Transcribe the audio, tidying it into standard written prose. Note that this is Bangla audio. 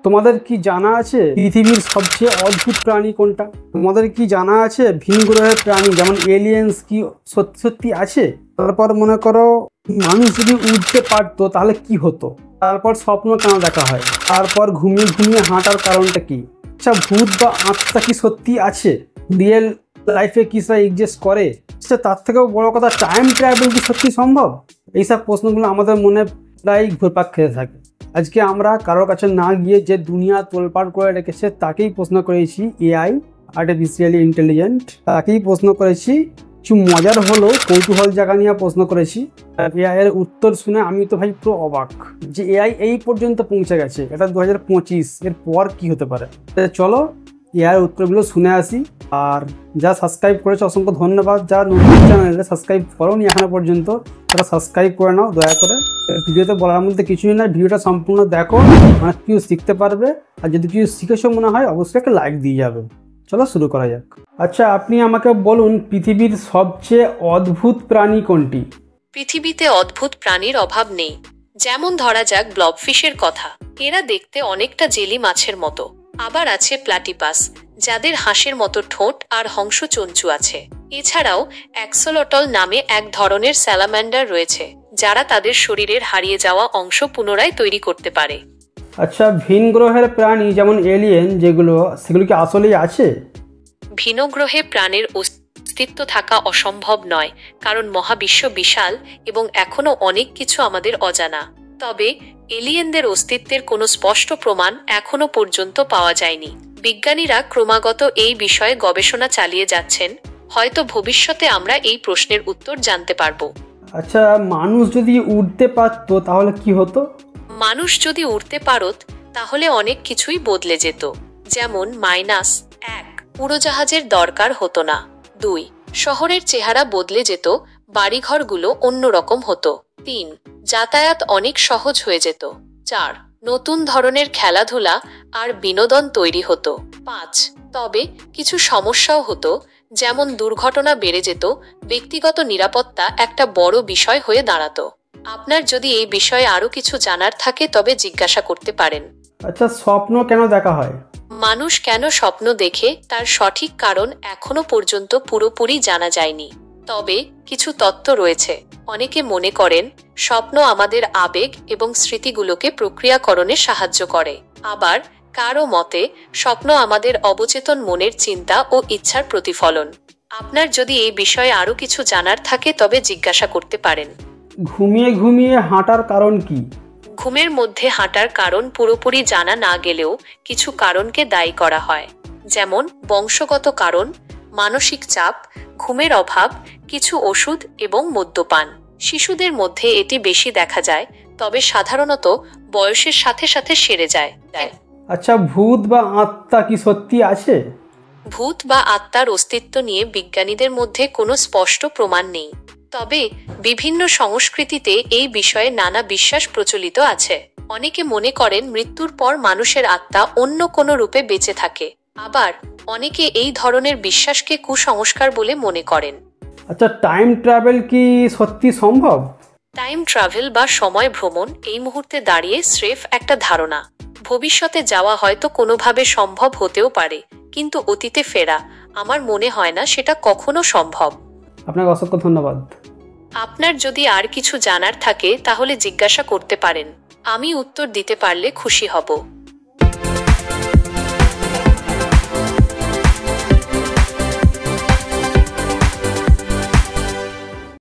তোমাদের কি জানা আছে পৃথিবীর সবচেয়ে অদ্ভুত প্রাণী কোনটা? তোমাদের কি জানা আছে ভিন গ্রহের প্রাণী যেমন এলিয়েন্স কি সত্যি সত্যি আছে? তারপর মনে করো মানুষ যদি উড়তে পারতো তাহলে কি হতো? তারপর স্বপ্ন কেন দেখা হয়? তারপর ঘুমিয়ে ঘুমিয়ে হাঁটার কারণটা কি? আচ্ছা, ভূত বা আত্মা কি সত্যি আছে? রিয়েল লাইফে কি সেটা এক্সিস্ট করে? আচ্ছা, তার থেকেও বড় কথা, টাইম ট্রাভেল কি সত্যি সম্ভব? এইসব প্রশ্নগুলো আমাদের মনে প্রায় ঘুরপাক খেতে থাকে। আজকে আমরা কারোর কাছে না গিয়ে যে দুনিয়া তোলপাড় করে রেখেছে তাকেই প্রশ্ন করেছি, এআই, আর্টিফিশিয়ালি ইন্টেলিজেন্ট, তাকেই প্রশ্ন করেছি। কিছু মজার হলো কৌতূহল জায়গা নিয়ে প্রশ্ন করেছি। এআই এর উত্তর শুনে আমি তো ভাই পুরো অবাক যে এআই এই পর্যন্ত পৌঁছে গেছে। এটা 2025, এর পর কি হতে পারে? চলো এআই উত্তরগুলো শুনে আসি। আর যা সাবস্ক্রাইব করেছে অসংখ্য ধন্যবাদ। যা নতুন চ্যানেলে সাবস্ক্রাইব করোনি এখনো পর্যন্ত তারা সাবস্ক্রাইব করে নাও দয়া করে। ভিডিওতে বলার মধ্যে কিছুই না, ভিডিওটা সম্পূর্ণ দেখো, অনেক কিছু শিখতে পারবে। আর যদি কিছু শিখেছো মনে হয় অবশ্যই একটা লাইক দিয়ে যাবে। চলো শুরু করা যাক। আচ্ছা, আপনি আমাকে বলুন পৃথিবীর সবচেয়ে অদ্ভুত প্রাণী কোনটি? পৃথিবীতে অদ্ভুত প্রাণীর অভাব নেই। যেমন ধরা যাক ব্লবফিশের কথা, এরা দেখতে অনেকটা জেলি মাছের মতো। আবার আছে প্লাটিপাস, যাদের হাঁসের মতো ঠোঁট আর হংসচঞ্চু আছে। এছাড়াও অ্যাক্সোলটল নামে এক ধরনের স্যালামান্ডার রয়েছে, যারা তাদের শরীরের হারিয়ে যাওয়া অংশ পুনরায় তৈরি করতে পারে। আচ্ছা, ভিন গ্রহের প্রাণী যেমন এলিয়েন সেগুলো কি আসলেই আছে? ভিন গ্রহে প্রাণের অস্তিত্ব থাকা অসম্ভব নয়, কারণ মহাবিশ্ব বিশাল এবং এখনো অনেক কিছু আমাদের অজানা। তবে এলিয়েনদের অস্তিত্বের কোনো স্পষ্ট প্রমাণ এখনো পর্যন্ত পাওয়া যায়নি। বিজ্ঞানীরা ক্রমাগত এই বিষয়ে গবেষণা চালিয়ে যাচ্ছেন। হয়তো ভবিষ্যতে আমরা এই প্রশ্নের উত্তর জানতে পারব। আচ্ছা, মানুষ যদি উড়তে পারতো তাহলে কি হতো? মানুষ যদি উড়তে পারত তাহলে অনেক কিছুই বদলে যেত। যেমন -1, উড়োজাহাজের দরকার হতো না। 2, শহরের চেহারা বদলে যেত, বাড়িঘরগুলো অন্যরকম হতো। 3, যাতায়াত অনেক সহজ হয়ে যেত। 4, নতুন ধরনের খেলাধুলা আর বিনোদন তৈরি হতো। 5, তবে কিছু সমস্যাও হতো, যেমন দুর্ঘটনা বেড়ে যেত, ব্যক্তিগত নিরাপত্তা একটা বড় বিষয় হয়ে দাঁড়াতো। আপনার যদি এই বিষয়ে আরো কিছু জানার থাকে তবে জিজ্ঞাসা করতে পারেন। আচ্ছা, স্বপ্ন কেন দেখা হয়? মানুষ কেন স্বপ্ন দেখে তার সঠিক কারণ এখনো পর্যন্ত পুরোপুরি জানা যায়নি। তবে কিছু তত্ত্ব রয়েছে। অনেকে মনে করেন স্বপ্ন আমাদের আবেগ এবং স্মৃতিগুলোকে প্রক্রিয়াকরণে সাহায্য করে। আবার কারো মতে স্বপ্ন আমাদের অবচেতন মনের চিন্তা ও ইচ্ছার প্রতিফলন। আপনার যদি এই বিষয়ে আরো কিছু জানার থাকে তবে জিজ্ঞাসা করতে পারেন। ঘুমিয়ে ঘুমিয়ে হাঁটার কারণ কি? ঘুমের মধ্যে হাঁটার কারণ পুরোপুরি জানা না গেলেও কিছু কারণকে দায়ী করা হয়, যেমন বংশগত কারণ, মানসিক চাপ, ঘুমের অভাব, কিছু ওষুধ এবং মদ্যপান। শিশুদের মধ্যে এটি বেশি দেখা যায়, তবে সাধারণত বয়সের সাথে সাথে সেরে যায়। আচ্ছা, ভূত বা আত্মা কি সত্যি আছে? ভূত বা আত্মার অস্তিত্ব নিয়ে বিজ্ঞানীদের মধ্যে কোনো স্পষ্ট প্রমাণ নেই। তবে বিভিন্ন সংস্কৃতিতে এই বিষয়ে নানা বিশ্বাস প্রচলিত আছে। অনেকে মনে করেন মৃত্যুর পর মানুষের আত্মা অন্য কোনো রূপে বেঁচে থাকে। আবার অনেকে এই ধরনের বিশ্বাসকে কুসংস্কার বলে মনে করেন। আচ্ছা, টাইম ট্রাভেল কি সত্যি সম্ভব? টাইম ট্রাভেল বা সময় ভ্রমণ এই মুহূর্তে দাঁড়িয়ে স্রেফ একটা ধারণা। ভবিষ্যতে যাওয়া হয়তো কোনোভাবে সম্ভব হতেও পারে, কিন্তু অতীতে ফেরা আমার মনে হয় না সেটা কখনো সম্ভব। আপনাকে অসংখ্য ধন্যবাদ। আপনার যদি আর কিছু জানার থাকে তাহলে জিজ্ঞাসা করতে পারেন। আমি উত্তর দিতে পারলে খুশি হব।